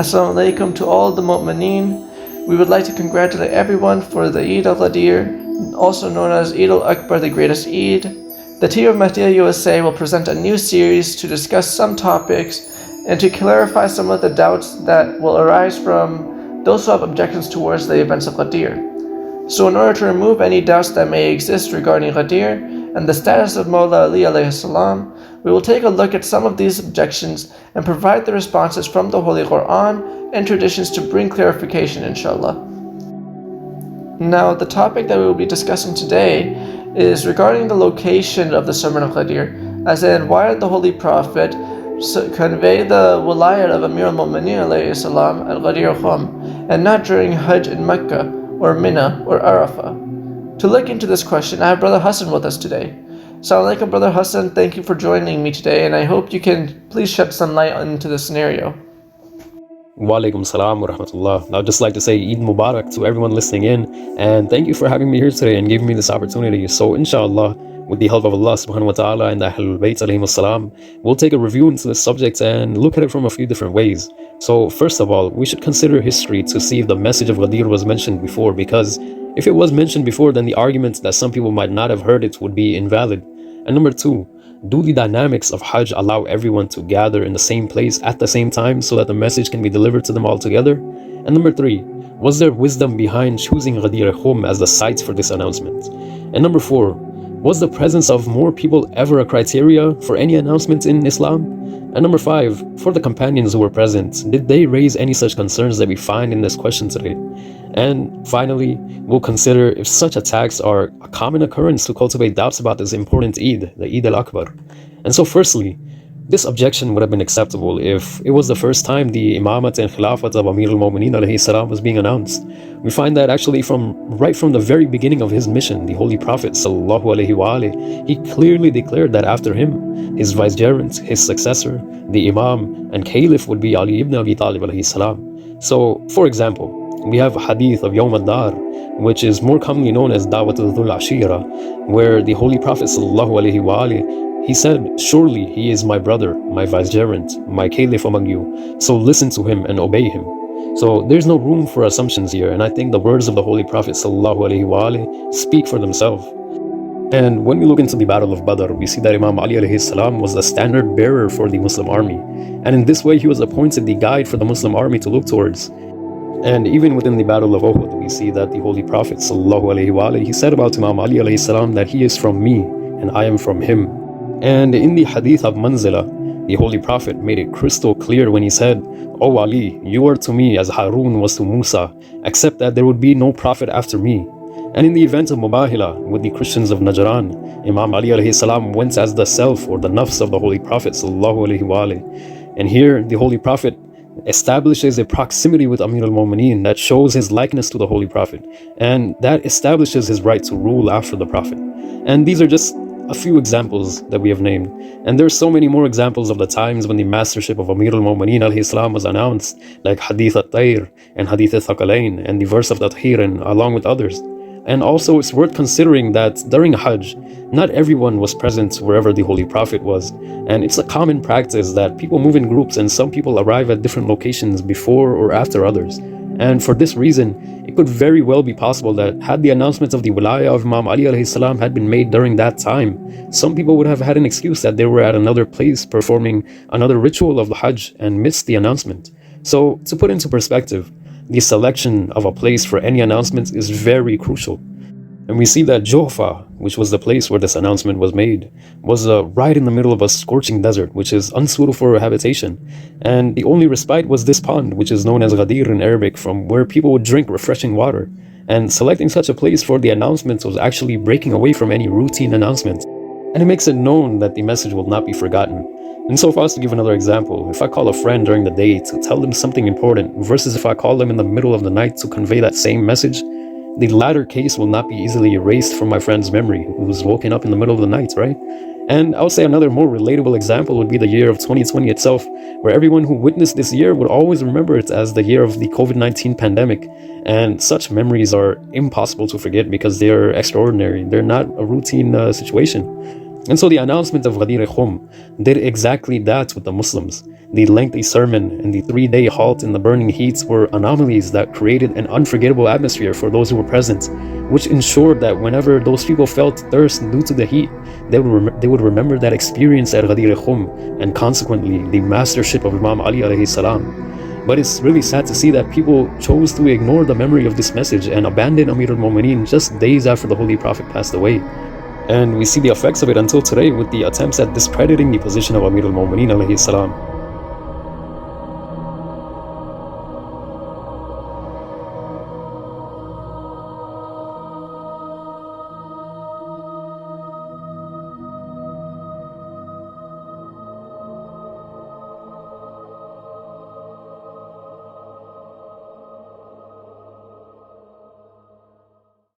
Assalamu alaikum to all the mu'mineen. We would like to congratulate everyone for the Eid al-Ghadeer, also known as Eid al-Akbar, the greatest Eid. The team of Mahdiya USA will present a new series to discuss some topics and to clarify some of the doubts that will arise from those who have objections towards the events of Ghadeer. So in order to remove any doubts that may exist regarding Ghadeer and the status of Mawla Ali alayhi salam, we will take a look at some of these objections and provide the responses from the Holy Quran and traditions to bring clarification, inshallah. Now, the topic that we will be discussing today is regarding the location of the Sermon of Ghadeer, as in why did the Holy Prophet convey the wilayat of Amir al-Mu'mineen alayhi salam at Ghadeer Khum and not during Hajj in Mecca or Mina or Arafah? To look into this question, I have Brother Hassan with us today. Assalamu alaikum, Brother Hassan. Thank you for joining me today, and I hope you can please shed some light into this scenario. Wa alaikum salam wa rahmatullah. I'd just like to say Eid Mubarak to everyone listening in, and thank you for having me here today and giving me this opportunity. So inshallah, with the help of Allah subhanahu wa ta'ala and the Ahlul Bayt alayhim salam, we'll take a review into this subject and look at it from a few different ways. So first of all, we should consider history to see if the message of Ghadeer was mentioned before, because if it was mentioned before, then the argument that some people might not have heard it would be invalid. And number two, do the dynamics of Hajj allow everyone to gather in the same place at the same time so that the message can be delivered to them all together? And number three, was there wisdom behind choosing Ghadeer Khum as the site for this announcement? And number four, was the presence of more people ever a criteria for any announcement in Islam? And number five, for the companions who were present, did they raise any such concerns that we find in this question today? And finally, we'll consider if such attacks are a common occurrence to cultivate doubts about this important Eid, the Eid al-Akbar. And so firstly, this objection would have been acceptable if it was the first time the Imamat and Khilafat of Amir al-Mu'mineen alayhi salam was being announced. We find that actually right from the very beginning of his mission, the Holy Prophet sallallahu alayhi wa alayhi, he clearly declared that after him, his vicegerent, his successor, the Imam and Caliph would be Ali ibn Abi Talib alayhi salam. So, for example, we have a hadith of Yawm al-Dar, which is more commonly known as Da'watul Dhul Ashira, where the Holy Prophet sallallahu alayhi wa alayhi, he said, "Surely he is my brother, my vicegerent, my caliph among you, so listen to him and obey him." So there's no room for assumptions here, and I think the words of the Holy Prophet sallallahu alaihi wasallam speak for themselves. And when we look into the Battle of Badr, we see that Imam Ali alayhi salam was the standard bearer for the Muslim army, and in this way he was appointed the guide for the Muslim army to look towards. And even within the Battle of Uhud, we see that the Holy Prophet sallallahu alaihi wasallam, he said about Imam Ali alayhi salam that he is from me and I am from him. And in the hadith of Manzila, the Holy Prophet made it crystal clear when he said, "O Ali, you are to me as Harun was to Musa, except that there would be no prophet after me." And in the event of Mubahila with the Christians of Najran, Imam Ali alayhi salam went as the self or the nafs of the Holy Prophet sallallahu alaihi wasallam. And here the Holy Prophet establishes a proximity with Amir al-Mu'mineen that shows his likeness to the Holy Prophet, and that establishes his right to rule after the Prophet. And these are just a few examples that we have named, and there's so many more examples of the times when the mastership of Amir al-Mu'mineen alayhi salam was announced, like Hadith al-Tayr and Hadith al-Thaqalain and the verse of Tathiran, along with others. And also it's worth considering that during Hajj, not everyone was present wherever the Holy Prophet was, and it's a common practice that people move in groups and some people arrive at different locations before or after others. And for this reason, it could very well be possible that had the announcement of the Wilayah of Imam Ali alayhi salam had been made during that time, some people would have had an excuse that they were at another place performing another ritual of the Hajj and missed the announcement. So to put into perspective, the selection of a place for any announcement is very crucial. And we see that Juhfa, which was the place where this announcement was made, was right in the middle of a scorching desert, which is unsuitable for habitation. And the only respite was this pond, which is known as Ghadeer in Arabic, from where people would drink refreshing water. And selecting such a place for the announcement was actually breaking away from any routine announcement. And it makes it known that the message will not be forgotten. And so for us to give another example, if I call a friend during the day to tell them something important versus if I call them in the middle of the night to convey that same message, the latter case will not be easily erased from my friend's memory who was woken up in the middle of the night, right? And I would say another more relatable example would be the year of 2020 itself, where everyone who witnessed this year would always remember it as the year of the COVID-19 pandemic. And such memories are impossible to forget because they are extraordinary. They're not a routine situation. And so the announcement of Ghadeer Khum did exactly that with the Muslims. The lengthy sermon and the 3-day halt in the burning heats were anomalies that created an unforgettable atmosphere for those who were present, which ensured that whenever those people felt thirst due to the heat, they would remember that experience at Ghadeer Khum, and consequently the mastership of Imam Ali alayhi salam. But it's really sad to see that people chose to ignore the memory of this message and abandon Amir al-Mu'mineen just days after the Holy Prophet passed away. And we see the effects of it until today with the attempts at discrediting the position of Amir al-Mu'mineen alayhi salam.